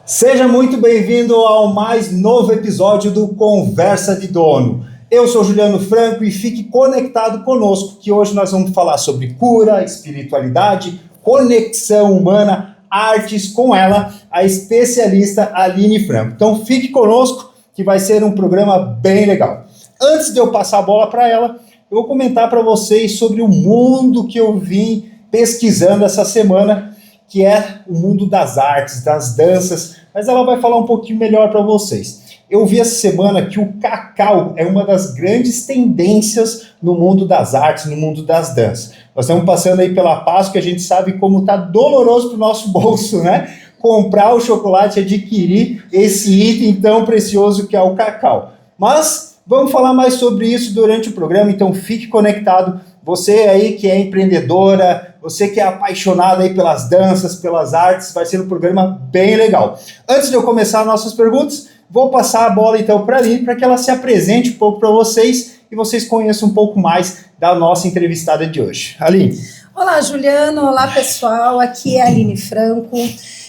Seja muito bem-vindo ao mais novo episódio do Conversa de Dono. Eu sou Juliano Franco e fique conectado conosco, que hoje nós vamos falar sobre cura, espiritualidade, conexão humana, artes, com ela, a especialista Aline Franco. Então fique conosco, que vai ser um programa bem legal. Antes de eu passar a bola para ela, eu vou comentar para vocês sobre o mundo que eu vim pesquisando essa semana, que é o mundo das artes, das danças, mas ela vai falar um pouquinho melhor para vocês. Eu vi essa semana que o cacau é uma das grandes tendências no mundo das artes, no mundo das danças. Nós estamos passando aí pela Páscoa, que a gente sabe como está doloroso para o nosso bolso, né? Comprar o chocolate, adquirir esse item tão precioso que é o cacau. Mas vamos falar mais sobre isso durante o programa, então fique conectado. Você aí que é empreendedora, você que é apaixonada aí pelas danças, pelas artes, vai ser um programa bem legal. Antes de eu começar nossas perguntas, vou passar a bola então para a Aline, para que ela se apresente um pouco para vocês e vocês conheçam um pouco mais da nossa entrevistada de hoje. Aline. Olá, Juliano. Olá, pessoal. Aqui é a Aline Franco.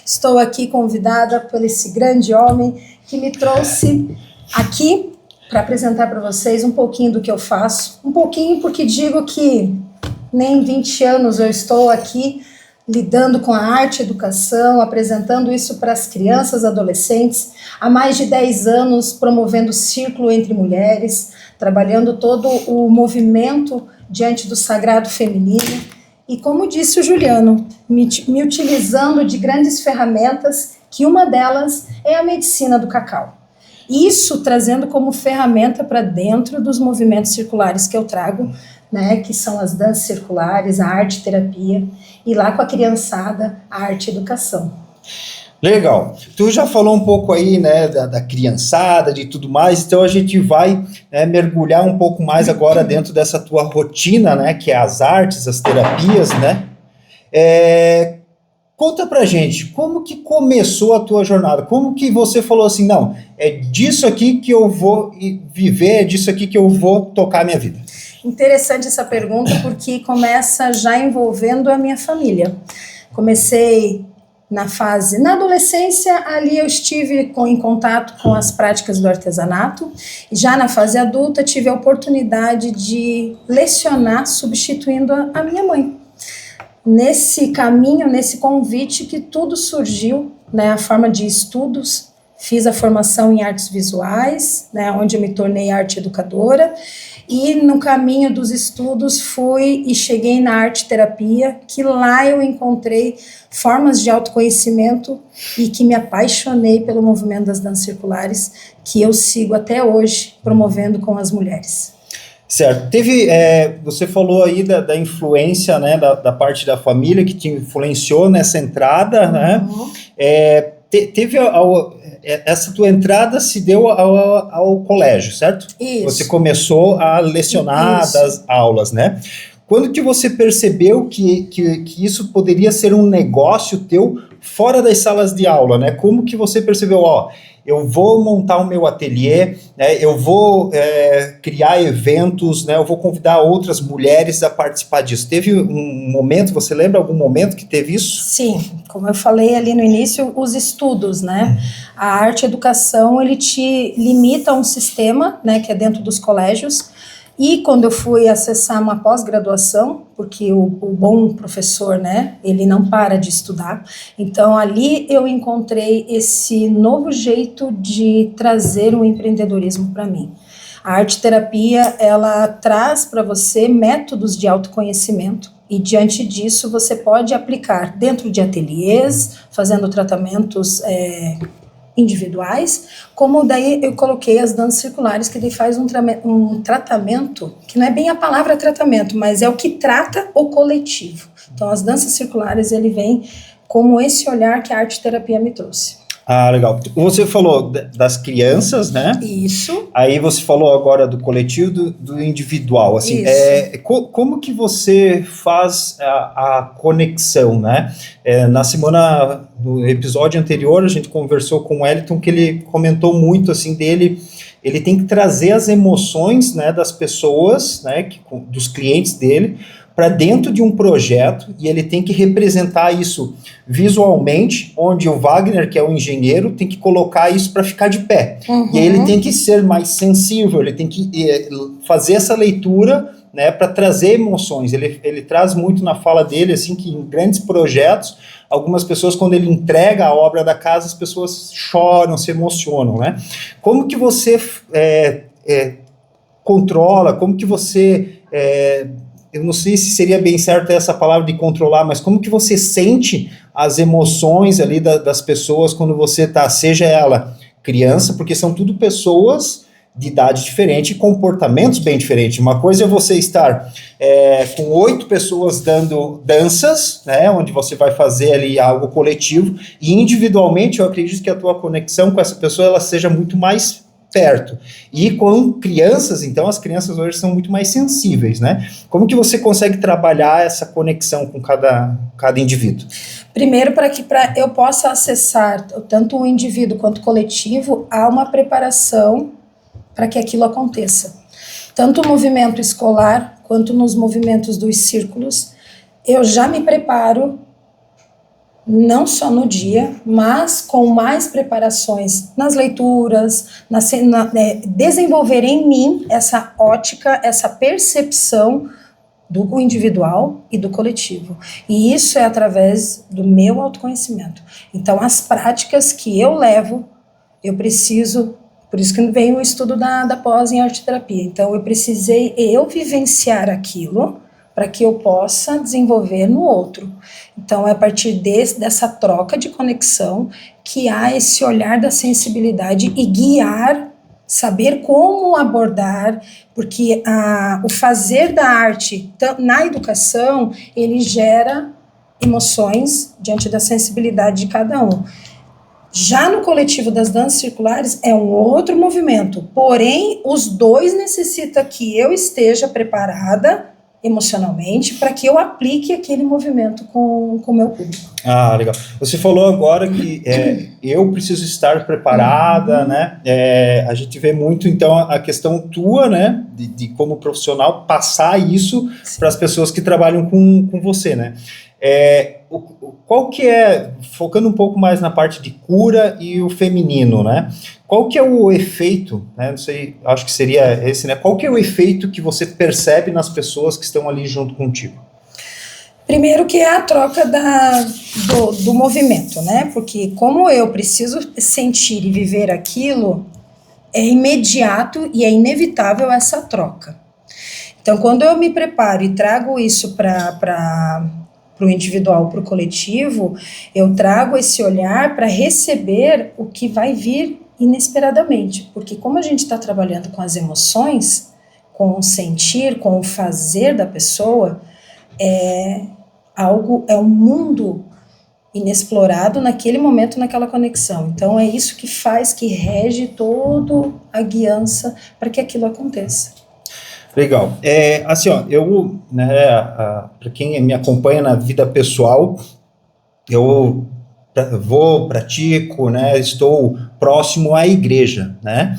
Estou aqui convidada por esse grande homem que me trouxe aqui para apresentar para vocês um pouquinho do que eu faço. Um pouquinho porque digo que nem 20 anos eu estou aqui lidando com a arte e educação, apresentando isso para as crianças e adolescentes. Há mais de 10 anos promovendo o círculo entre mulheres, trabalhando todo o movimento diante do sagrado feminino. E como disse o Juliano, me utilizando de grandes ferramentas, que uma delas é a medicina do cacau. Isso trazendo como ferramenta para dentro dos movimentos circulares que eu trago, né, que são as danças circulares, a arte terapia, e lá com a criançada, a arte educação. Legal. Tu já falou um pouco aí, né, da criançada, de tudo mais, então a gente vai mergulhar um pouco mais agora dentro dessa tua rotina, né, que é as artes, as terapias, né? Conta pra gente, como que começou a tua jornada? Como que você falou assim, não, é disso aqui que eu vou viver, é disso aqui que eu vou tocar a minha vida? Interessante essa pergunta, porque começa já envolvendo a minha família. Comecei na adolescência, ali eu estive em contato com as práticas do artesanato, e já na fase adulta tive a oportunidade de lecionar substituindo a minha mãe. Nesse caminho, nesse convite que tudo surgiu, né, a forma de estudos, fiz a formação em artes visuais, né, onde eu me tornei arte educadora, e no caminho dos estudos fui e cheguei na arte terapia, que lá eu encontrei formas de autoconhecimento e que me apaixonei pelo movimento das danças circulares, que eu sigo até hoje promovendo com as mulheres. Certo. Você falou aí da influência, né, da parte da família que te influenciou nessa entrada, né? Essa tua entrada se deu ao colégio, certo? Isso. Você começou a lecionar das aulas, né? Quando que você percebeu que isso poderia ser um negócio teu fora das salas de aula, né? Como que você percebeu, eu vou montar o meu ateliê, né, eu vou criar eventos, né, eu vou convidar outras mulheres a participar disso. Teve um momento, você lembra algum momento que teve isso? Sim, como eu falei ali no início, os estudos, né? A arte e educação, ele te limita a um sistema, né, que é dentro dos colégios. E quando eu fui acessar uma pós-graduação, porque o bom professor, né, ele não para de estudar, então ali eu encontrei esse novo jeito de trazer o empreendedorismo para mim. A arte-terapia, ela traz para você métodos de autoconhecimento, e diante disso você pode aplicar dentro de ateliês, fazendo tratamentos individuais, como daí eu coloquei as danças circulares, que daí faz um tratamento, que não é bem a palavra tratamento, mas é o que trata o coletivo. Então as danças circulares, ele vem como esse olhar que a arte-terapia me trouxe. Ah, legal. Você falou das crianças, né? Isso. Aí você falou agora do coletivo, do individual, assim. Como que você faz a conexão, né? No episódio anterior, a gente conversou com o Wellington, que ele comentou muito, assim, dele. Ele tem que trazer as emoções, né, das pessoas, né, dos clientes dele, para dentro de um projeto e ele tem que representar isso visualmente, onde o Wagner, que é o engenheiro, tem que colocar isso para ficar de pé. Uhum. E aí ele tem que ser mais sensível, ele tem que fazer essa leitura, né, para trazer emoções. Ele traz muito na fala dele, assim, que em grandes projetos, algumas pessoas, quando ele entrega a obra da casa, as pessoas choram, se emocionam, né? Como que você controla, como que você... eu não sei se seria bem certo essa palavra de controlar, mas como que você sente as emoções ali das pessoas quando você tá, seja ela criança, porque são tudo pessoas de idade diferente e comportamentos bem diferentes. Uma coisa é você estar com 8 pessoas dando danças, né, onde você vai fazer ali algo coletivo, e individualmente eu acredito que a tua conexão com essa pessoa ela seja muito mais perto. E com crianças, então, as crianças hoje são muito mais sensíveis, né? Como que você consegue trabalhar essa conexão com cada indivíduo? Primeiro, para que eu possa acessar tanto o indivíduo quanto o coletivo, há uma preparação para que aquilo aconteça. Tanto o movimento escolar, quanto nos movimentos dos círculos, eu já me preparo, não só no dia, mas com mais preparações nas leituras, desenvolver em mim essa ótica, essa percepção do individual e do coletivo. E isso é através do meu autoconhecimento. Então, as práticas que eu levo, eu preciso... Por isso que vem o estudo da pós em arte-terapia. Então, eu precisei vivenciar aquilo para que eu possa desenvolver no outro. Então, é a partir dessa troca de conexão que há esse olhar da sensibilidade e guiar, saber como abordar, porque o fazer da arte na educação, ele gera emoções diante da sensibilidade de cada um. Já no coletivo das danças circulares é um outro movimento, porém os dois necessitam que eu esteja preparada emocionalmente para que eu aplique aquele movimento com o meu público. Ah, legal. Você falou agora que eu preciso estar preparada, né? A gente vê muito, então, a questão tua, né? De como profissional, passar isso para as pessoas que trabalham com você, né? Qual que é, focando um pouco mais na parte de cura e o feminino, né? Qual que é o efeito, né? Não sei, acho que seria esse, né? Qual que é o efeito que você percebe nas pessoas que estão ali junto contigo? Primeiro que é a troca do movimento, né? Porque como eu preciso sentir e viver aquilo, é imediato e é inevitável essa troca. Então, quando eu me preparo e trago isso para o individual, para o coletivo, eu trago esse olhar para receber o que vai vir inesperadamente, porque como a gente está trabalhando com as emoções, com o sentir, com o fazer da pessoa, é um mundo inexplorado naquele momento, naquela conexão. Então é isso que faz, que rege toda a guiança para que aquilo aconteça. Legal. Assim, ó, eu, né, para quem me acompanha na vida pessoal, eu pratico, né, estou próximo à igreja, né?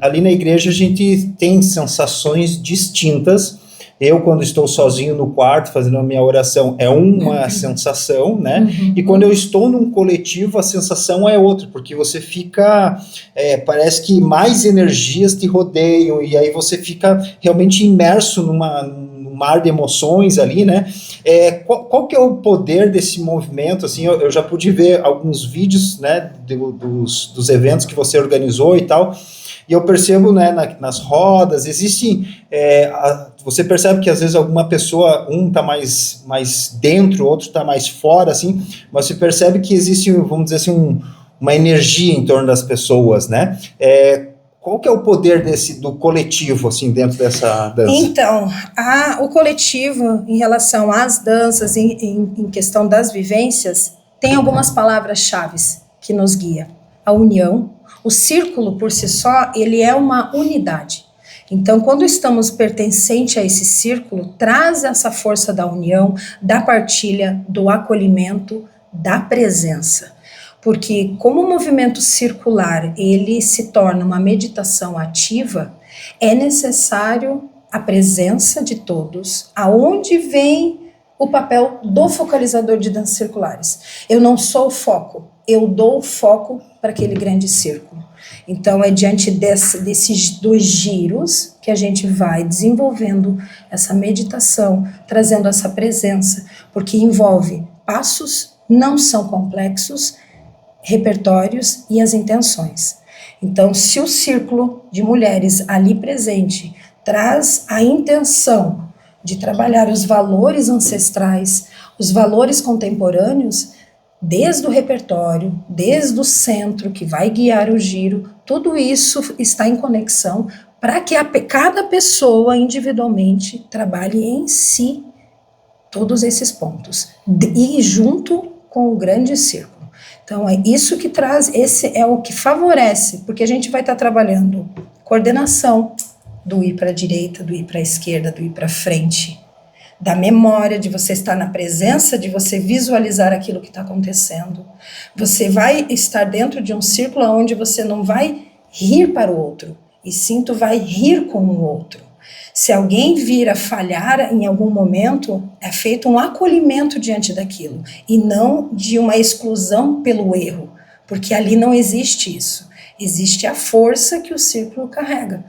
Ali na igreja a gente tem sensações distintas. Eu, quando estou sozinho no quarto fazendo a minha oração, é uma sensação, né? E quando eu estou num coletivo, a sensação é outra, porque você fica, parece que mais energias te rodeiam, e aí você fica realmente imerso num mar de emoções ali, né? Qual que é o poder desse movimento? Assim, eu já pude ver alguns vídeos, né, dos eventos que você organizou e tal, e eu percebo, né, nas rodas, existem, você percebe que às vezes alguma pessoa, um está mais dentro, outro está mais fora, assim, mas você percebe que existe, vamos dizer assim, uma energia em torno das pessoas, né? Qual que é o poder do coletivo, assim, dentro dessa dança? Então, o coletivo, em relação às danças, em questão das vivências, tem algumas palavras-chave que nos guia. A união. O círculo, por si só, ele é uma unidade. Então, quando estamos pertencentes a esse círculo, traz essa força da união, da partilha, do acolhimento, da presença. Porque como o movimento circular, ele se torna uma meditação ativa, é necessário a presença de todos, aonde vem o papel do focalizador de danças circulares. Eu não sou o foco, eu dou o foco para aquele grande círculo. Então, é diante desses 2 giros que a gente vai desenvolvendo essa meditação, trazendo essa presença, porque envolve passos, não são complexos, repertórios e as intenções. Então, se o círculo de mulheres ali presente traz a intenção de trabalhar os valores ancestrais, os valores contemporâneos, desde o repertório, desde o centro que vai guiar o giro, tudo isso está em conexão para que cada pessoa individualmente trabalhe em si todos esses pontos, e junto com o grande círculo. Então é isso que traz, esse é o que favorece, porque a gente vai estar trabalhando coordenação, do ir para a direita, do ir para a esquerda, do ir para frente, da memória, de você estar na presença, de você visualizar aquilo que está acontecendo. Você vai estar dentro de um círculo onde você não vai rir para o outro, e sim tu vai rir com o outro. Se alguém vir a falhar em algum momento, é feito um acolhimento diante daquilo, e não de uma exclusão pelo erro, porque ali não existe isso. Existe a força que o círculo carrega.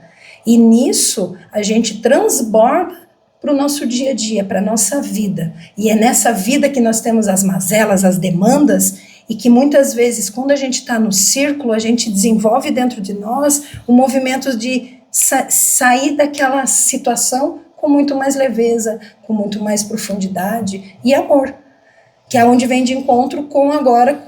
E nisso a gente transborda para o nosso dia a dia, para a nossa vida. E é nessa vida que nós temos as mazelas, as demandas, e que muitas vezes, quando a gente está no círculo, a gente desenvolve dentro de nós o movimento de sair daquela situação com muito mais leveza, com muito mais profundidade e amor, que é onde vem de encontro com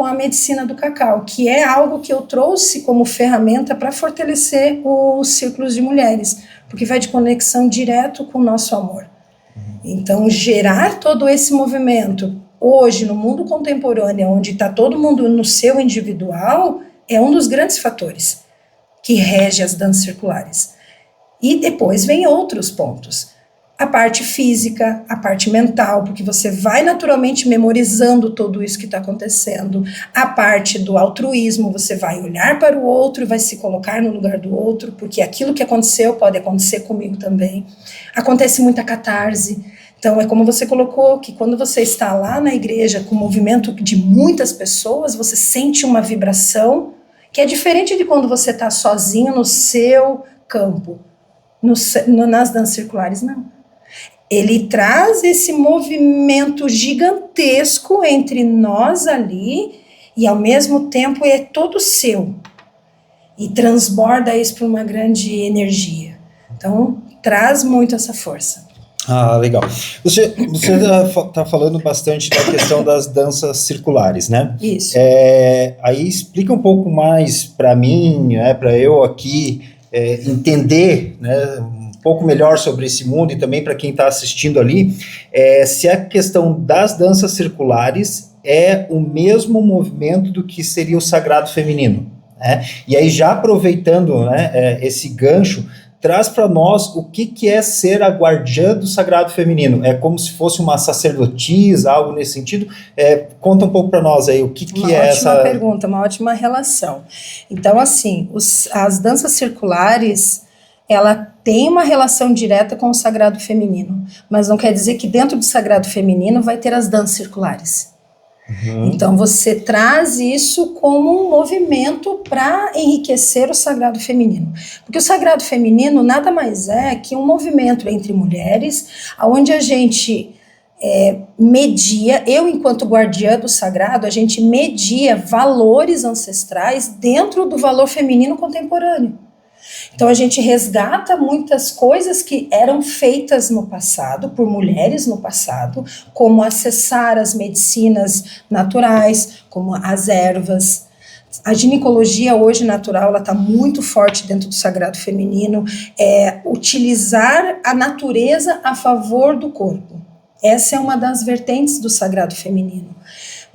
a medicina do cacau, que é algo que eu trouxe como ferramenta para fortalecer os círculos de mulheres, porque vai de conexão direto com o nosso amor. Então, gerar todo esse movimento, hoje, no mundo contemporâneo, onde está todo mundo no seu individual, é um dos grandes fatores que rege as danças circulares. E depois vem outros pontos. A parte física, a parte mental, porque você vai naturalmente memorizando tudo isso que está acontecendo. A parte do altruísmo, você vai olhar para o outro e vai se colocar no lugar do outro, porque aquilo que aconteceu pode acontecer comigo também. Acontece muita catarse. Então, é como você colocou, que quando você está lá na igreja com o movimento de muitas pessoas, você sente uma vibração que é diferente de quando você está sozinho no seu campo. Nas danças circulares, não. Ele traz esse movimento gigantesco entre nós ali e, ao mesmo tempo, é todo seu. E transborda isso para uma grande energia. Então, traz muito essa força. Ah, legal. Você está falando bastante da questão das danças circulares, né? Isso. Aí explica um pouco mais para mim, para eu aqui entender, né, um pouco melhor sobre esse mundo, e também para quem está assistindo ali, se a questão das danças circulares é o mesmo movimento do que seria o sagrado feminino, né? E aí, já aproveitando, né, esse gancho, traz para nós o que é ser a guardiã do sagrado feminino. É como se fosse uma sacerdotisa, algo nesse sentido? Conta um pouco para nós aí, o que é essa... Uma ótima pergunta, uma ótima relação. Então, assim, as danças circulares, ela tem uma relação direta com o sagrado feminino, mas não quer dizer que dentro do sagrado feminino vai ter as danças circulares. Então você traz isso como um movimento para enriquecer o sagrado feminino, porque o sagrado feminino nada mais é que um movimento entre mulheres, onde a gente media, eu enquanto guardiã do sagrado, a gente media valores ancestrais dentro do valor feminino contemporâneo. Então a gente resgata muitas coisas que eram feitas no passado, por mulheres no passado, como acessar as medicinas naturais, como as ervas. A ginecologia hoje natural, ela está muito forte dentro do sagrado feminino, utilizar a natureza a favor do corpo. Essa é uma das vertentes do sagrado feminino.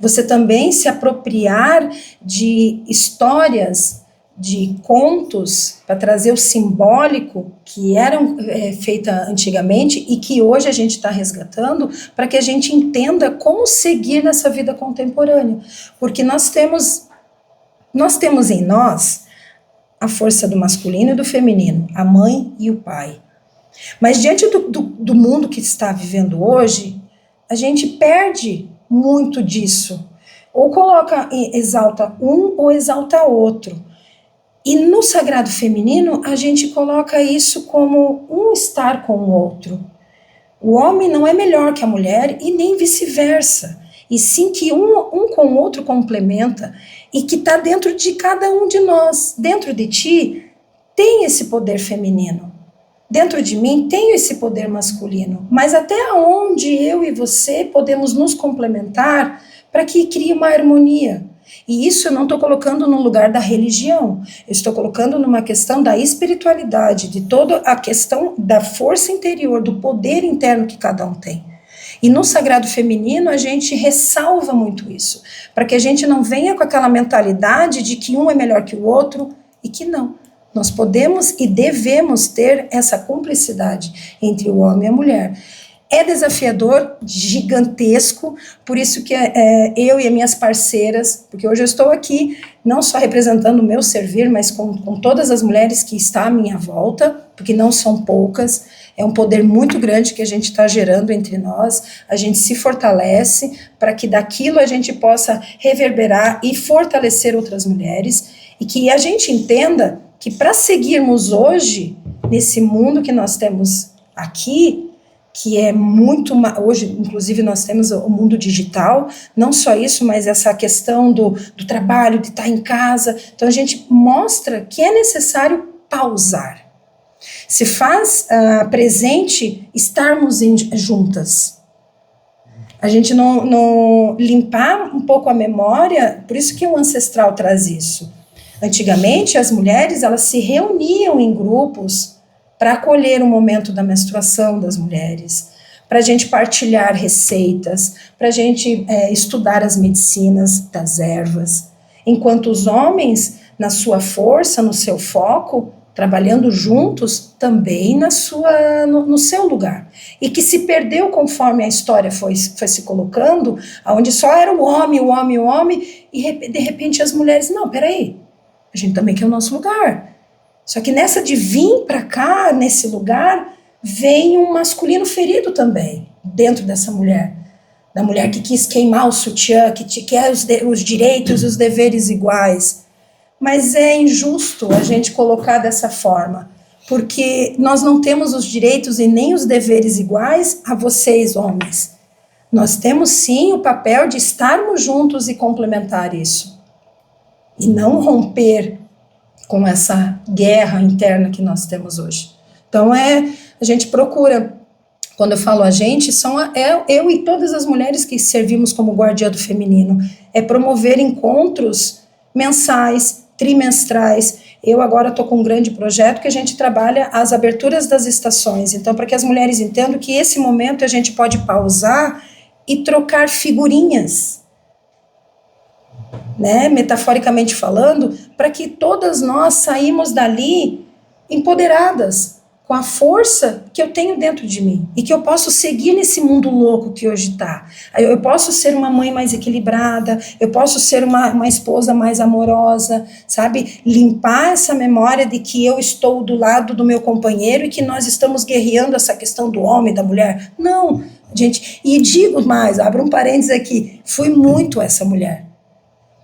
Você também se apropriar de histórias, de contos, para trazer o simbólico que eram feitas antigamente e que hoje a gente está resgatando, para que a gente entenda como seguir nessa vida contemporânea. Porque nós temos em nós a força do masculino e do feminino, a mãe e o pai. Mas diante do mundo que está vivendo hoje, a gente perde muito disso. Ou exalta um ou exalta outro. E no sagrado feminino, a gente coloca isso como um estar com o outro. O homem não é melhor que a mulher e nem vice-versa. E sim que um com o outro complementa e que está dentro de cada um de nós. Dentro de ti tem esse poder feminino. Dentro de mim tem esse poder masculino. Mas até onde eu e você podemos nos complementar para que crie uma harmonia? E isso eu não estou colocando no lugar da religião, eu estou colocando numa questão da espiritualidade, de toda a questão da força interior, do poder interno que cada um tem. E no sagrado feminino a gente ressalva muito isso, para que a gente não venha com aquela mentalidade de que um é melhor que o outro, e que não. Nós podemos e devemos ter essa cumplicidade entre o homem e a mulher. É desafiador, gigantesco, por isso que eu e as minhas parceiras, porque hoje eu estou aqui não só representando o meu servir, mas com todas as mulheres que estão à minha volta, porque não são poucas, é um poder muito grande que a gente está gerando entre nós, a gente se fortalece para que daquilo a gente possa reverberar e fortalecer outras mulheres, e que a gente entenda que para seguirmos hoje, nesse mundo que nós temos aqui, que é muito, hoje inclusive nós temos o mundo digital, não só isso, mas essa questão do trabalho, de estar em casa, então a gente mostra que é necessário pausar, se faz presente estarmos juntas, a gente não limpar um pouco a memória, por isso que o ancestral traz isso. Antigamente as mulheres elas se reuniam em grupos para acolher o momento da menstruação das mulheres, para a gente partilhar receitas, para a gente estudar as medicinas das ervas, enquanto os homens, na sua força, no seu foco, trabalhando juntos também no seu lugar, e que se perdeu conforme a história foi se colocando, onde só era o homem, e de repente as mulheres, não, peraí, a gente também quer o nosso lugar. Só que nessa de vir para cá, nesse lugar, vem um masculino ferido também, dentro dessa mulher. Da mulher que quis queimar o sutiã, que quer os direitos e os deveres iguais. Mas é injusto a gente colocar dessa forma, porque nós não temos os direitos e nem os deveres iguais a vocês, homens. Nós temos sim o papel de estarmos juntos e complementar isso. E não romper com essa guerra interna que nós temos hoje. Então a gente procura, quando eu falo a gente, eu e todas as mulheres que servimos como guardiã do feminino, é promover encontros mensais, trimestrais. Eu agora estou com um grande projeto que a gente trabalha as aberturas das estações, então para que as mulheres entendam que esse momento a gente pode pausar e trocar figurinhas, né, metaforicamente falando, para que todas nós saímos dali empoderadas, com a força que eu tenho dentro de mim, e que eu posso seguir nesse mundo louco que hoje está. Eu posso ser uma mãe mais equilibrada, eu posso ser uma esposa mais amorosa, sabe? Limpar essa memória de que eu estou do lado do meu companheiro e que nós estamos guerreando essa questão do homem e da mulher. Não, gente, e digo mais, abro um parênteses aqui, fui muito essa mulher.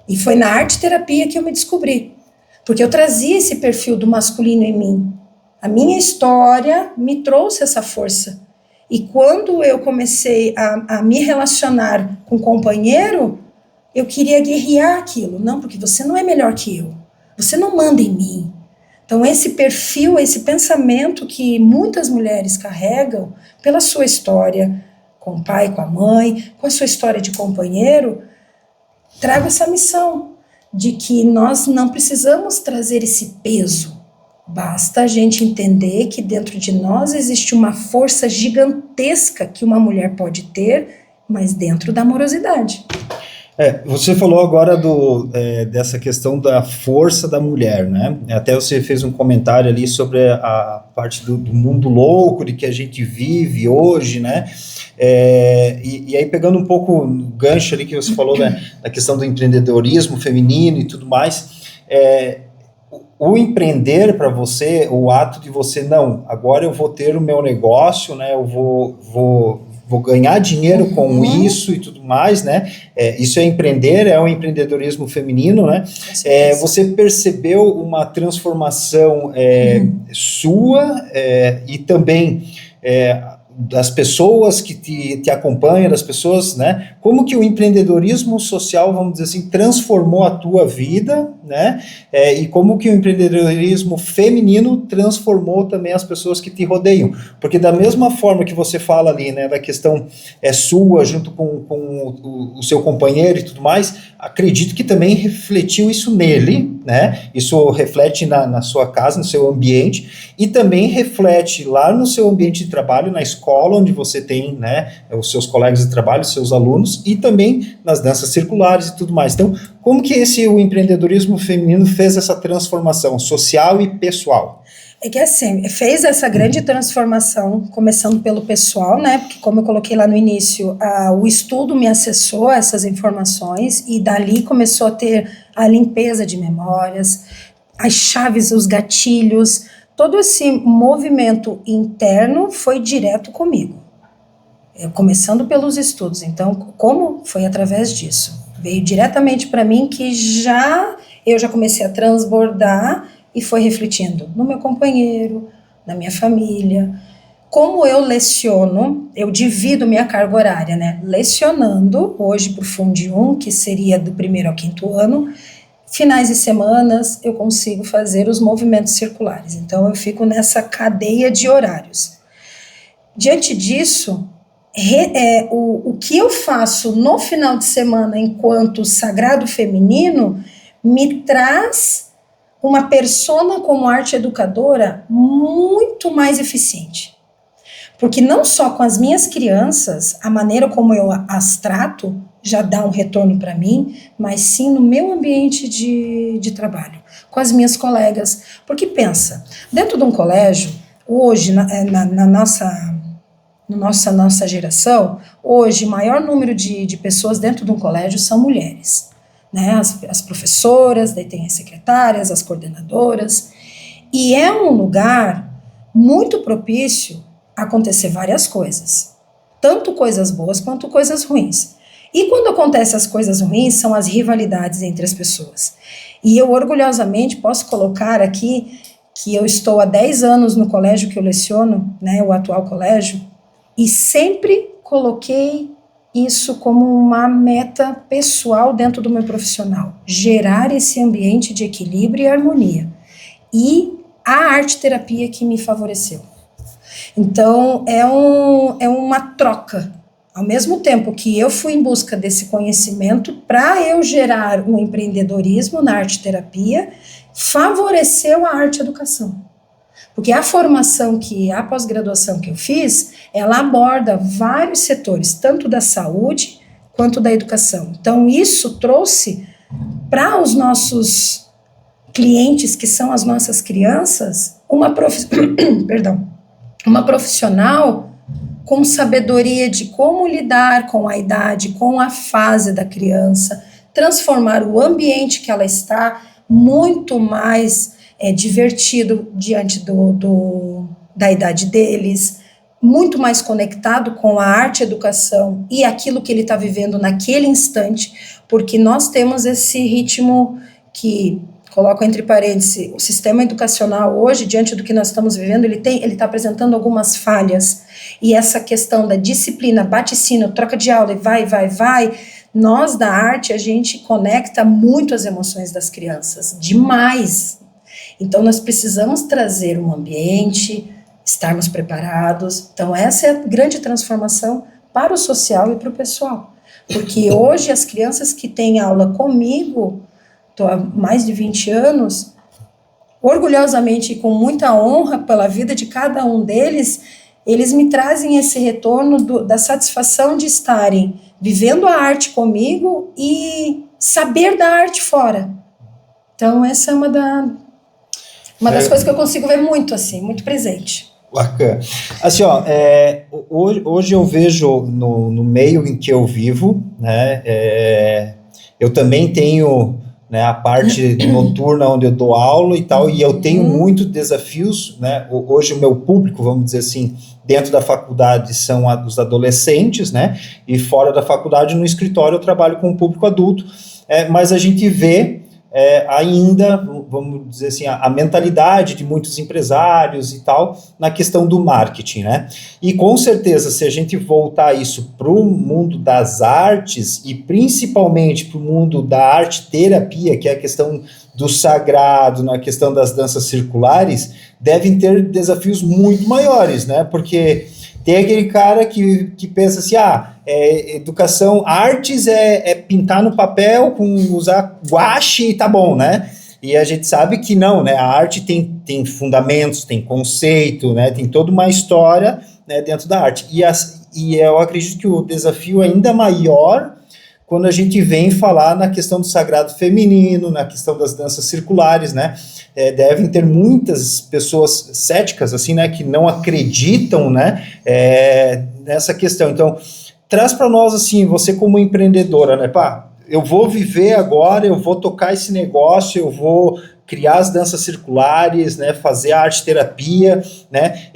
E foi na arte-terapia que eu me descobri, porque eu trazia esse perfil do masculino em mim. A minha história me trouxe essa força. E quando eu comecei a me relacionar com o companheiro, eu queria guerrear aquilo. Não, porque você não é melhor que eu. Você não manda em mim. Então esse perfil, esse pensamento que muitas mulheres carregam pela sua história, com o pai, com a mãe, com a sua história de companheiro, trago essa missão de que nós não precisamos trazer esse peso. Basta a gente entender que dentro de nós existe uma força gigantesca que uma mulher pode ter, mas dentro da amorosidade. Você falou agora dessa questão da força da mulher, né? Até você fez um comentário ali sobre a parte do mundo louco de que a gente vive hoje, né? E aí pegando um pouco o gancho ali que você falou, né, da questão do empreendedorismo feminino e tudo mais, o empreender para você, o ato de você, não, agora eu vou ter o meu negócio, né, eu vou ganhar dinheiro com isso e tudo mais, né, isso é empreender, é um empreendedorismo feminino, né, você percebeu uma transformação sua e também das pessoas que te acompanham, das pessoas, né? Como que o empreendedorismo social, vamos dizer assim, transformou a tua vida, né? E como que o empreendedorismo feminino transformou também as pessoas que te rodeiam. Porque da mesma forma que você fala ali, né, da questão sua, junto com o seu companheiro e tudo mais, acredito que também refletiu isso nele, né? Isso reflete na sua casa, no seu ambiente, e também reflete lá no seu ambiente de trabalho, na escola, onde você tem, né, os seus colegas de trabalho, os seus alunos, e também nas danças circulares e tudo mais. Então, como que o empreendedorismo feminino fez essa transformação social e pessoal? É que assim, fez essa grande transformação, começando pelo pessoal, né? Porque como eu coloquei lá no início, o estudo me acessou a essas informações e dali começou a ter a limpeza de memórias, as chaves, os gatilhos, todo esse movimento interno foi direto comigo. Começando pelos estudos. Então, como foi através disso? Veio diretamente para mim que eu já comecei a transbordar e foi refletindo no meu companheiro, na minha família. Como eu leciono, eu divido minha carga horária, né? Lecionando, hoje para o Fundi 1, que seria do 1º ao 5º ano, finais de semanas eu consigo fazer os movimentos circulares. Então eu fico nessa cadeia de horários. Diante disso, o que eu faço no final de semana enquanto sagrado feminino me traz uma persona como arte educadora muito mais eficiente. Porque não só com as minhas crianças, a maneira como eu as trato já dá um retorno para mim, mas sim no meu ambiente de trabalho, com as minhas colegas. Porque pensa, dentro de um colégio, hoje, na nossa geração, hoje, o maior número de pessoas dentro de um colégio são mulheres. Né, as professoras, daí tem as secretárias, as coordenadoras, e é um lugar muito propício a acontecer várias coisas, tanto coisas boas quanto coisas ruins. E quando acontecem as coisas ruins, são as rivalidades entre as pessoas. E eu orgulhosamente posso colocar aqui que eu estou há 10 anos no colégio que eu leciono, né, o atual colégio, e sempre coloquei isso como uma meta pessoal dentro do meu profissional, gerar esse ambiente de equilíbrio e harmonia. E a arte-terapia que me favoreceu. Então, é uma troca. Ao mesmo tempo que eu fui em busca desse conhecimento, para eu gerar um empreendedorismo na arte-terapia, favoreceu a arte-educação. Porque a formação a pós-graduação que eu fiz, ela aborda vários setores, tanto da saúde quanto da educação. Então, isso trouxe para os nossos clientes, que são as nossas crianças, uma profissional com sabedoria de como lidar com a idade, com a fase da criança, transformar o ambiente que ela está muito mais divertido diante da idade deles, muito mais conectado com a arte-educação e aquilo que ele está vivendo naquele instante, porque nós temos esse ritmo que, coloco entre parênteses, o sistema educacional hoje, diante do que nós estamos vivendo, ele está apresentando algumas falhas, e essa questão da disciplina, bate-sino, troca de aula e vai, nós da arte, a gente conecta muito as emoções das crianças, demais. Então, nós precisamos trazer um ambiente, estarmos preparados. Então, essa é a grande transformação para o social e para o pessoal. Porque hoje, as crianças que têm aula comigo, estou há mais de 20 anos, orgulhosamente e com muita honra pela vida de cada um deles, eles me trazem esse retorno da satisfação de estarem vivendo a arte comigo e saber da arte fora. Então, essa é uma das coisas que eu consigo ver muito, assim, muito presente. Bacana. Assim, hoje eu vejo no meio em que eu vivo, né, eu também tenho, né, a parte noturna onde eu dou aula e tal, e eu tenho muitos desafios, né, hoje o meu público, vamos dizer assim, dentro da faculdade são os adolescentes, né, e fora da faculdade, no escritório, eu trabalho com o público adulto, mas a gente vê ainda, vamos dizer assim, a mentalidade de muitos empresários e tal, na questão do marketing, né? E com certeza, se a gente voltar isso para o mundo das artes, e principalmente para o mundo da arte-terapia, que é a questão do sagrado, na questão das danças circulares, devem ter desafios muito maiores, né? Porque tem aquele cara que pensa assim, educação, artes é pintar no papel, usar guache e tá bom, né? E a gente sabe que não, né? A arte tem fundamentos, tem conceito, né? Tem toda uma história, né, dentro da arte. E eu acredito que o desafio é ainda maior quando a gente vem falar na questão do sagrado feminino, na questão das danças circulares, né? Devem ter muitas pessoas céticas, assim, né, que não acreditam, né, nessa questão. Então, traz para nós, assim, você como empreendedora, né, eu vou viver agora, eu vou tocar esse negócio, eu vou criar as danças circulares, né, fazer a arte-terapia, né,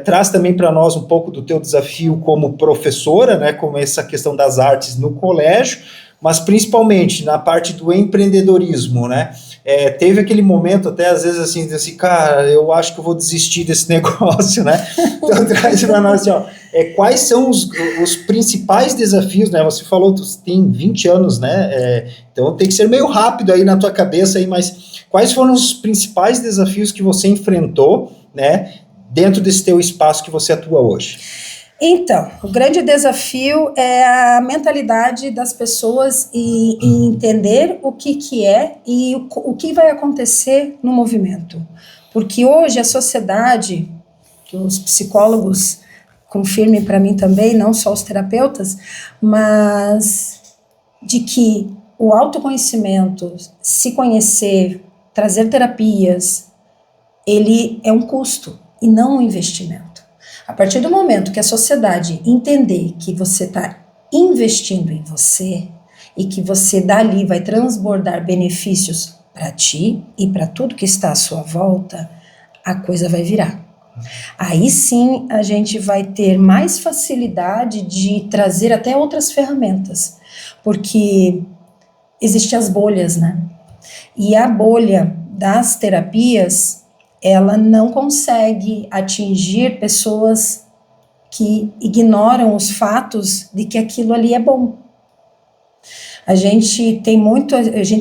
traz também para nós um pouco do teu desafio como professora, né, como essa questão das artes no colégio, mas principalmente na parte do empreendedorismo, né, teve aquele momento até às vezes assim, cara, eu acho que eu vou desistir desse negócio, né, então traz para nós assim, ó, quais são os principais desafios, né, você falou que tem 20 anos, né, então tem que ser meio rápido aí na tua cabeça aí, mas quais foram os principais desafios que você enfrentou, né, dentro desse teu espaço que você atua hoje? Então, o grande desafio é a mentalidade das pessoas e entender o que é e o que vai acontecer no movimento. Porque hoje a sociedade, que os psicólogos confirmem para mim também, não só os terapeutas, mas de que o autoconhecimento, se conhecer, trazer terapias, ele é um custo e não um investimento. A partir do momento que a sociedade entender que você está investindo em você e que você dali vai transbordar benefícios para ti e para tudo que está à sua volta, a coisa vai virar. Aí sim a gente vai ter mais facilidade de trazer até outras ferramentas, porque existem as bolhas, né? E a bolha das terapias, ela não consegue atingir pessoas que ignoram os fatos de que aquilo ali é bom. A gente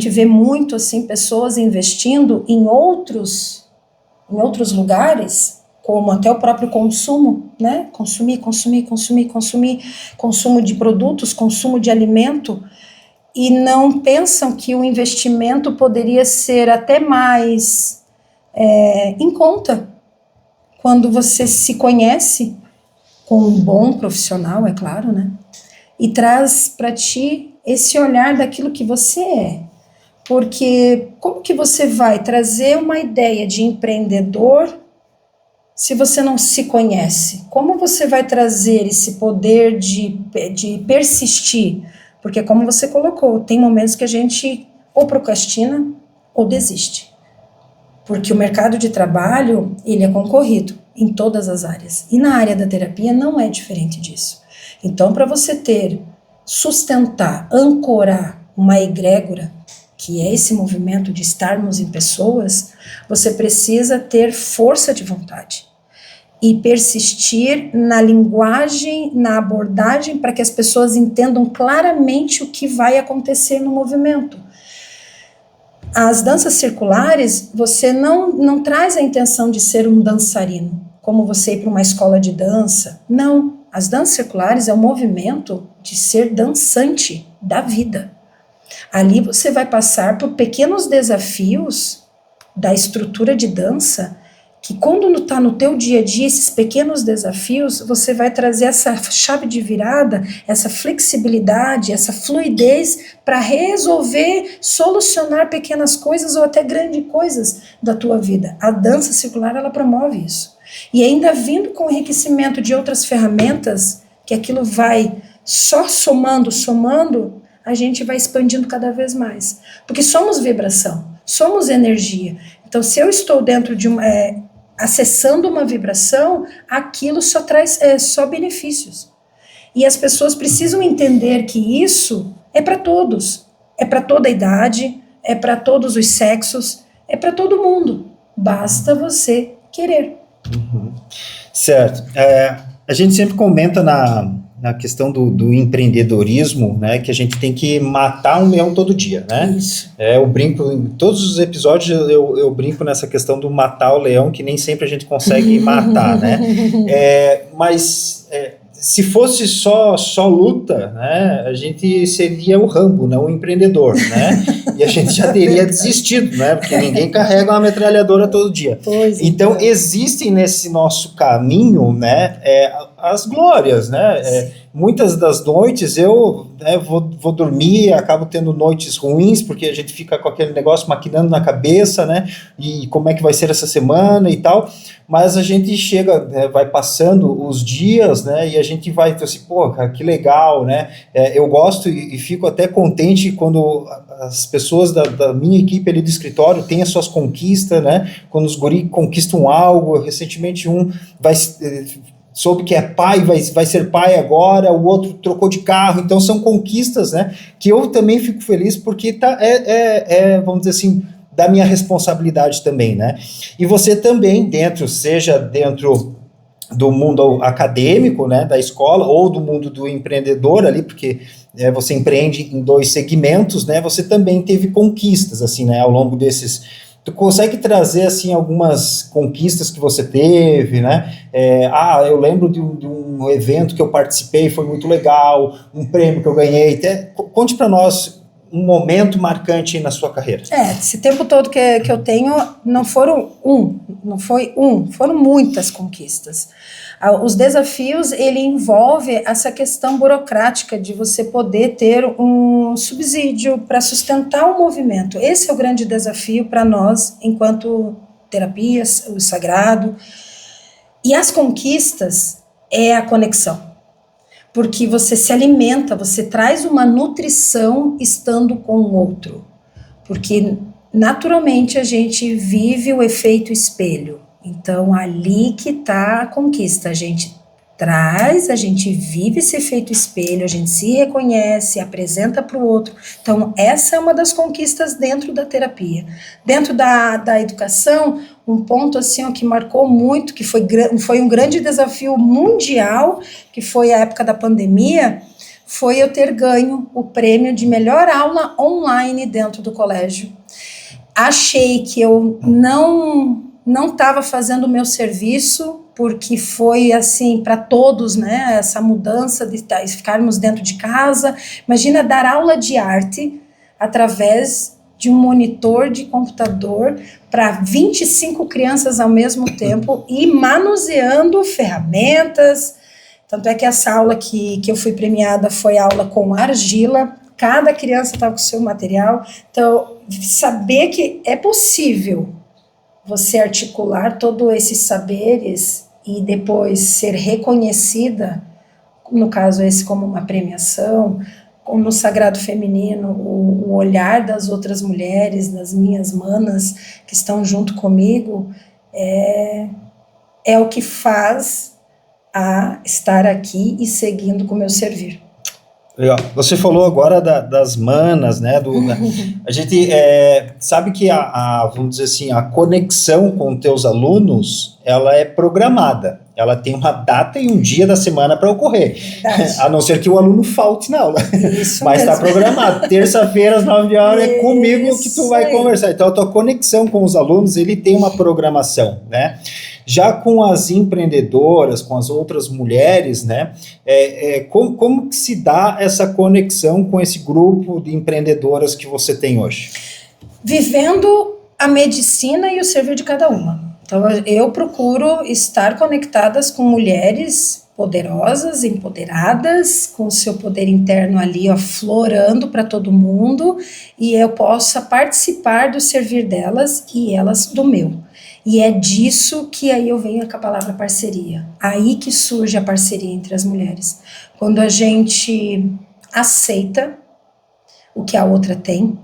vê muito assim pessoas investindo em outros lugares, como até o próprio consumo, né? Consumir, consumo de produtos, consumo de alimento, e não pensam que o investimento poderia ser até mais em conta quando você se conhece com um bom profissional, é claro, né? E traz para ti esse olhar daquilo que você é. Porque como que você vai trazer uma ideia de empreendedor se você não se conhece? Como você vai trazer esse poder de persistir? Porque como você colocou, tem momentos que a gente ou procrastina ou desiste. Porque o mercado de trabalho, ele é concorrido em todas as áreas. E na área da terapia não é diferente disso. Então, para você sustentar, ancorar uma egrégora, que é esse movimento de estarmos em pessoas, você precisa ter força de vontade e persistir na linguagem, na abordagem, para que as pessoas entendam claramente o que vai acontecer no movimento. As danças circulares, você não traz a intenção de ser um dançarino, como você ir para uma escola de dança. Não, as danças circulares é um movimento de ser dançante da vida. Ali você vai passar por pequenos desafios da estrutura de dança, que quando está no teu dia a dia, esses pequenos desafios, você vai trazer essa chave de virada, essa flexibilidade, essa fluidez para resolver, solucionar pequenas coisas ou até grandes coisas da tua vida. A dança circular, ela promove isso. E ainda vindo com o enriquecimento de outras ferramentas, que aquilo vai só somando, a gente vai expandindo cada vez mais. Porque somos vibração, somos energia. Então, se eu estou dentro de acessando uma vibração, aquilo só traz só benefícios. E as pessoas precisam entender que isso é para todos. É para toda a idade, é para todos os sexos, é para todo mundo. Basta você querer. Uhum. Certo. A gente sempre comenta na questão do empreendedorismo, né, que a gente tem que matar um leão todo dia, né? Isso. Eu brinco, em todos os episódios eu brinco nessa questão do matar o leão, que nem sempre a gente consegue matar, né? Mas se fosse só luta, né, a gente seria o Rambo, não o empreendedor, né? E a gente já teria desistido, né? Porque ninguém carrega uma metralhadora todo dia. Então, existem nesse nosso caminho, né, as glórias, né? Muitas das noites eu vou dormir, acabo tendo noites ruins, porque a gente fica com aquele negócio maquinando na cabeça, né? E como é que vai ser essa semana e tal. Mas a gente chega, vai passando os dias, né? E a gente vai, então, assim, pô, cara, que legal, né? Eu gosto e fico até contente quando as pessoas da minha equipe ali do escritório têm as suas conquistas, né? Quando os guri conquistam algo, recentemente soube que é pai, vai ser pai agora, o outro trocou de carro, então são conquistas, né, que eu também fico feliz porque vamos dizer assim, da minha responsabilidade também, né, e você também seja dentro do mundo acadêmico, né, da escola, ou do mundo do empreendedor ali, porque você empreende em 2 segmentos, né, você também teve conquistas, assim, né, ao longo desses. Tu consegue trazer, assim, algumas conquistas que você teve, né? Eu lembro de um evento que eu participei, foi muito legal, um prêmio que eu ganhei. Conte para nós um momento marcante na sua carreira. Esse tempo todo que eu tenho, não foi foram muitas conquistas. Os desafios, ele envolve essa questão burocrática de você poder ter um subsídio para sustentar o movimento. Esse é o grande desafio para nós, enquanto terapias, o sagrado. E as conquistas é a conexão. Porque você se alimenta, você traz uma nutrição estando com o outro. Porque, naturalmente, a gente vive o efeito espelho. Então, ali que está a conquista. A gente vive esse efeito espelho, a gente se reconhece, apresenta para o outro. Então, essa é uma das conquistas dentro da terapia. Dentro da educação, um ponto assim que marcou muito, que foi um grande desafio mundial, que foi a época da pandemia, foi eu ter ganho o prêmio de melhor aula online dentro do colégio. Achei que eu não estava fazendo o meu serviço, porque foi assim para todos, né, essa mudança de ficarmos dentro de casa. Imagina dar aula de arte através de um monitor de computador para 25 crianças ao mesmo tempo e manuseando ferramentas. Tanto é que essa aula que eu fui premiada foi aula com argila, cada criança estava com o seu material. Então, saber que é possível você articular todos esses saberes e depois ser reconhecida, no caso esse como uma premiação, como no Sagrado Feminino, o olhar das outras mulheres, das minhas manas que estão junto comigo, é o que faz a estar aqui e seguindo com o meu servir. Legal. Você falou agora das manas, né? A gente sabe que vamos dizer assim, a conexão com teus alunos, ela é programada. Ela tem uma data e um dia da semana para ocorrer. Verdade. A não ser que o aluno falte na aula. Isso mas está programado. Terça-feira, às 9 horas, é comigo que tu vai conversar. Então, a tua conexão com os alunos, ele tem uma programação, né? Já com as empreendedoras, com as outras mulheres, né? Como que se dá essa conexão com esse grupo de empreendedoras que você tem hoje? Vivendo a medicina e o servir de cada uma. Então, eu procuro estar conectadas com mulheres poderosas, empoderadas, com o seu poder interno ali aflorando para todo mundo, e eu possa participar do servir delas e elas do meu. E é disso que aí eu venho com a palavra parceria. Aí que surge a parceria entre as mulheres. Quando a gente aceita o que a outra tem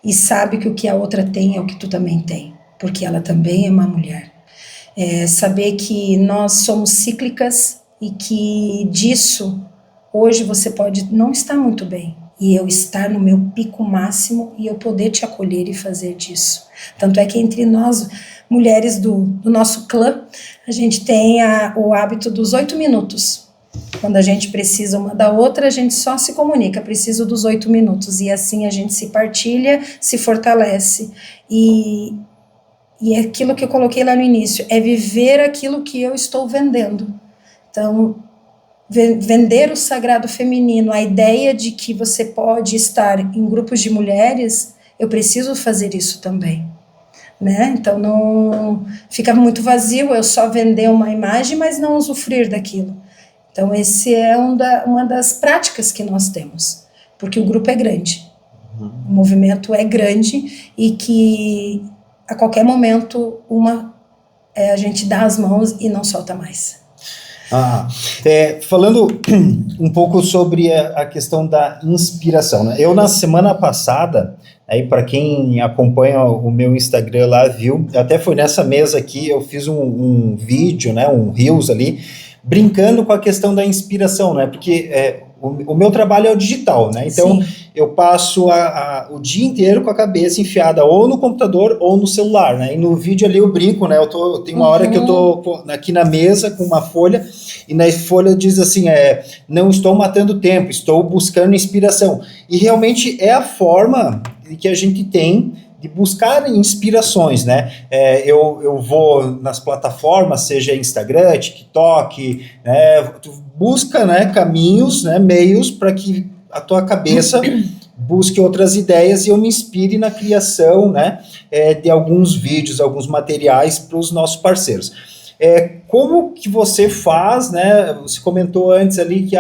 e sabe que o que a outra tem é o que tu também tem, porque ela também é uma mulher. Saber que nós somos cíclicas e que disso hoje você pode não estar muito bem e eu estar no meu pico máximo e eu poder te acolher e fazer disso. Tanto é que entre nós, mulheres do nosso clã, a gente tem o hábito dos 8 minutos. Quando a gente precisa uma da outra, a gente só se comunica, preciso dos 8 minutos. E assim a gente se partilha, se fortalece. E é aquilo que eu coloquei lá no início, é viver aquilo que eu estou vendendo. Então, vender o sagrado feminino, a ideia de que você pode estar em grupos de mulheres, eu preciso fazer isso também, né? Então não fica muito vazio eu só vender uma imagem, mas não usufruir daquilo. Então esse é uma das práticas que nós temos, porque o grupo é grande, o movimento é grande e que a qualquer momento a gente dá as mãos e não solta mais. Falando um pouco sobre a questão da inspiração, né? Eu na semana passada, aí para quem acompanha o meu Instagram lá viu, até foi nessa mesa aqui, eu fiz um vídeo, né, um Reels ali, brincando com a questão da inspiração, né? Porque o meu trabalho é o digital, né? Então, sim, eu passo o dia inteiro com a cabeça enfiada ou no computador ou no celular, né? E no vídeo ali eu brinco, né? Tem uma hora que eu tô aqui na mesa com uma folha e na folha diz assim, não estou matando tempo, estou buscando inspiração. E realmente é a forma que a gente tem de buscar inspirações, né? Eu vou nas plataformas, seja Instagram, TikTok, tu busca, né, caminhos, né, meios para que a tua cabeça busque outras ideias e eu me inspire na criação, né, de alguns vídeos, alguns materiais para os nossos parceiros. Como que você faz, né? Você comentou antes ali que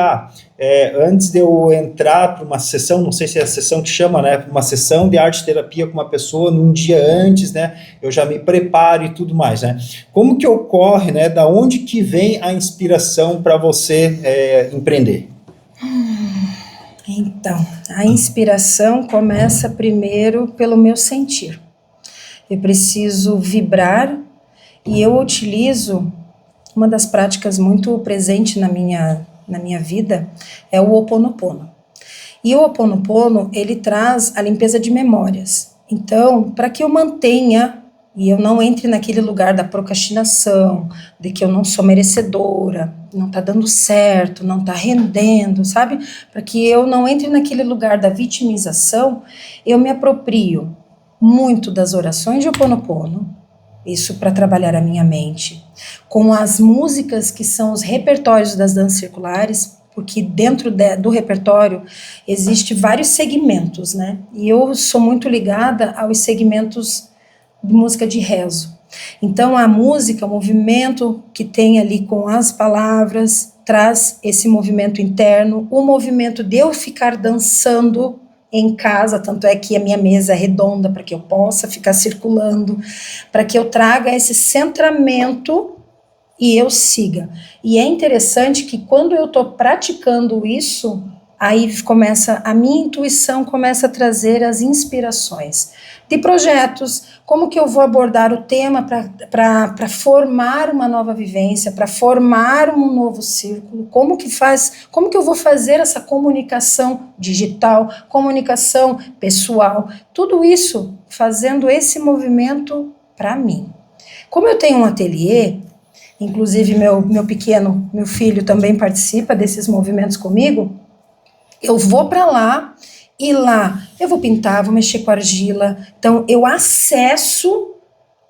antes de eu entrar para uma sessão, não sei se é a sessão que chama, né? Uma sessão de arte terapia com uma pessoa, num dia antes, né? Eu já me preparo e tudo mais, né? Como que ocorre, né? Da onde que vem a inspiração para você empreender? Então, a inspiração começa primeiro pelo meu sentir. Eu preciso vibrar. E eu utilizo uma das práticas muito presente na minha vida, é o Ho'oponopono. E o Ho'oponopono, ele traz a limpeza de memórias. Então, para que eu mantenha e eu não entre naquele lugar da procrastinação, de que eu não sou merecedora, não está dando certo, não está rendendo, sabe? Para que eu não entre naquele lugar da vitimização, eu me aproprio muito das orações de Ho'oponopono, isso para trabalhar a minha mente, com as músicas que são os repertórios das danças circulares, porque dentro do repertório existe vários segmentos, né? E eu sou muito ligada aos segmentos de música de rezo. Então a música, o movimento que tem ali com as palavras, traz esse movimento interno, o movimento de eu ficar dançando em casa, tanto é que a minha mesa é redonda para que eu possa ficar circulando, para que eu traga esse centramento e eu siga. E é interessante que quando eu estou praticando isso, aí a minha intuição começa a trazer as inspirações de projetos, como que eu vou abordar o tema para formar uma nova vivência, para formar um novo círculo, como que eu vou fazer essa comunicação digital, comunicação pessoal, tudo isso fazendo esse movimento para mim. Como eu tenho um ateliê, inclusive meu filho também participa desses movimentos comigo, eu vou para lá e lá eu vou pintar, vou mexer com argila. Então eu acesso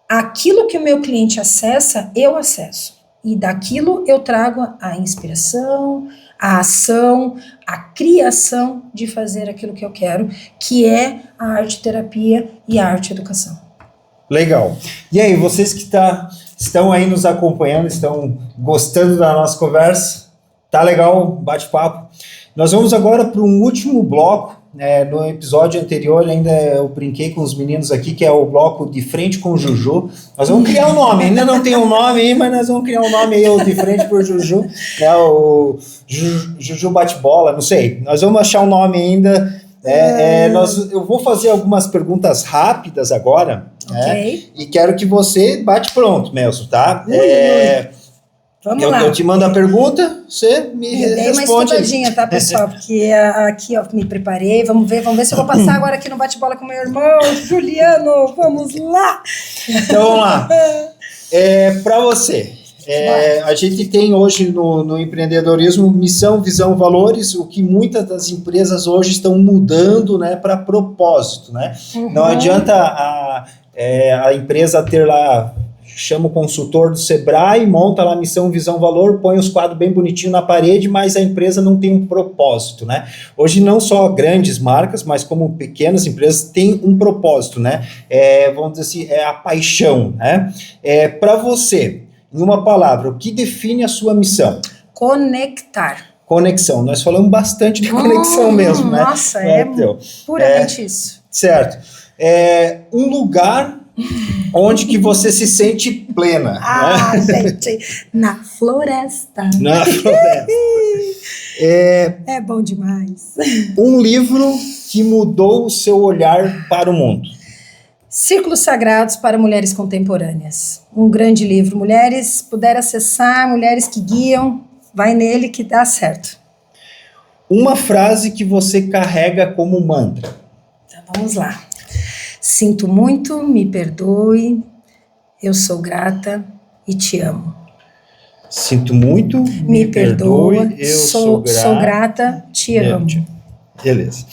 aquilo que o meu cliente acessa, eu acesso. E daquilo eu trago a inspiração, a ação, a criação de fazer aquilo que eu quero, que é a arte terapia e a arte educação. Legal. E aí, vocês que estão aí nos acompanhando, estão gostando da nossa conversa? Tá legal, bate-papo. Nós vamos agora para um último bloco. No episódio anterior ainda eu brinquei com os meninos aqui, que é o bloco De Frente com o Juju. Nós vamos criar um nome, ainda não tem um nome aí, mas nós vamos criar um nome aí, o De Frente com o Juju, o Juju Bate-Bola, não sei. Nós vamos achar um nome ainda Eu vou fazer algumas perguntas rápidas agora, Ok. e quero que você bate pronto mesmo, tá? Vamos lá. Eu te mando a pergunta, você me Eu dei uma responde. estudadinha, tá, pessoal? Porque aqui, ó, me preparei. Vamos ver se eu vou passar agora aqui no bate-bola com meu irmão, Juliano. Vamos lá! Então, vamos lá. Para você, a gente tem hoje no empreendedorismo missão, visão, valores, o que muitas das empresas hoje estão mudando, né, para propósito, né? Não adianta a empresa ter lá, chama o consultor do Sebrae, monta lá missão, visão, valor, põe os quadros bem bonitinhos na parede, mas a empresa não tem um propósito, né? Hoje não só grandes marcas, mas como pequenas empresas têm um propósito, né? Vamos dizer assim, é a paixão, né? Para você, em uma palavra, o que define a sua missão? Conectar. Conexão. Nós falamos bastante de conexão mesmo, né? Nossa, puramente isso. Certo. Um lugar onde que você se sente plena. Né? Gente, na floresta. Na floresta. É bom demais. Um livro que mudou o seu olhar para o mundo. Círculos Sagrados para Mulheres Contemporâneas. Um grande livro. Mulheres, puder acessar, mulheres que guiam, vai nele que dá certo. Uma frase que você carrega como mantra. Então, vamos lá. Sinto muito, me perdoe, eu sou grata e te amo. Sinto muito, me perdoe, eu sou grata, te amo. Beleza.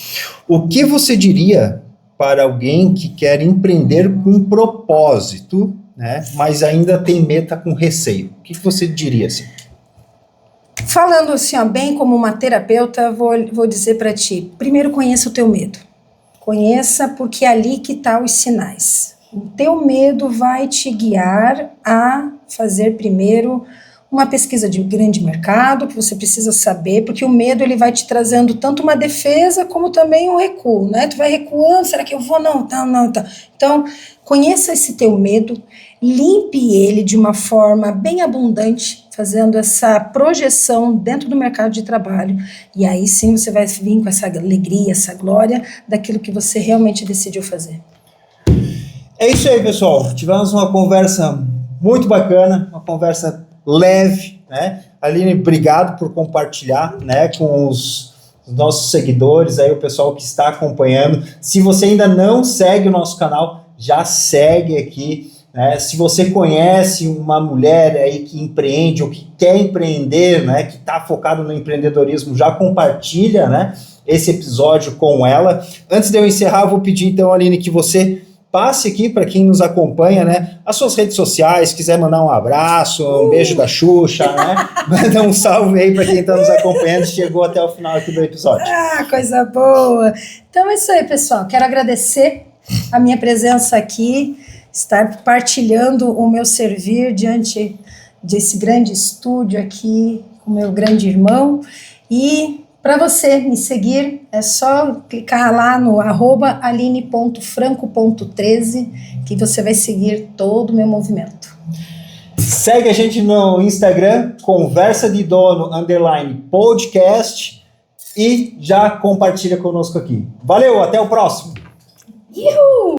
O que você diria para alguém que quer empreender com propósito, né, mas ainda tem medo, tá com receio? O que você diria assim? Falando assim, ó, bem como uma terapeuta, vou dizer para ti, primeiro conheça o teu medo. Conheça, porque é ali que estão os sinais. O teu medo vai te guiar a fazer primeiro uma pesquisa de grande mercado, que você precisa saber, porque o medo ele vai te trazendo tanto uma defesa como também um recuo, né? Tu vai recuando, será que eu vou? Não. Então, conheça esse teu medo, limpe ele de uma forma bem abundante, fazendo essa projeção dentro do mercado de trabalho, e aí sim você vai vir com essa alegria, essa glória daquilo que você realmente decidiu fazer. É isso aí, pessoal. Tivemos uma conversa muito bacana, uma conversa leve, né? Aline, obrigado por compartilhar, né, com os nossos seguidores, aí o pessoal que está acompanhando. Se você ainda não segue o nosso canal, já segue aqui. Se você conhece uma mulher aí que empreende ou que quer empreender, né, que está focado no empreendedorismo, já compartilha, né, esse episódio com ela. Antes de eu encerrar, eu vou pedir então, Aline, que você passe aqui para quem nos acompanha, né, as suas redes sociais, quiser mandar um abraço, um beijo da Xuxa, né, manda um salve aí para quem está nos acompanhando, chegou até o final aqui do episódio. Coisa boa! Então é isso aí, pessoal. Quero agradecer a minha presença aqui, estar partilhando o meu servir diante desse grande estúdio aqui com o meu grande irmão. E para você me seguir, é só clicar lá no @aline.franco.13 que você vai seguir todo o meu movimento. Segue a gente no Instagram, Conversa de Dono _podcast, e já compartilha conosco aqui. Valeu, até o próximo! Uhul!